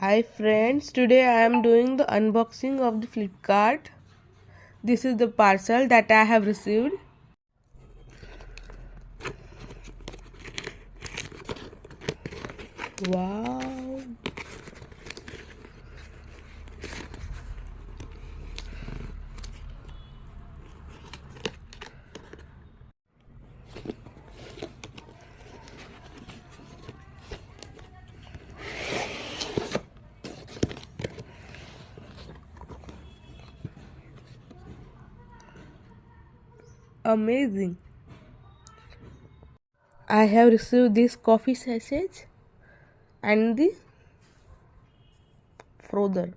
Hi friends, today I am doing the unboxing of the Flipkart. This is the parcel that I have received. Wow. Amazing. I have received this coffee sachet and the frother.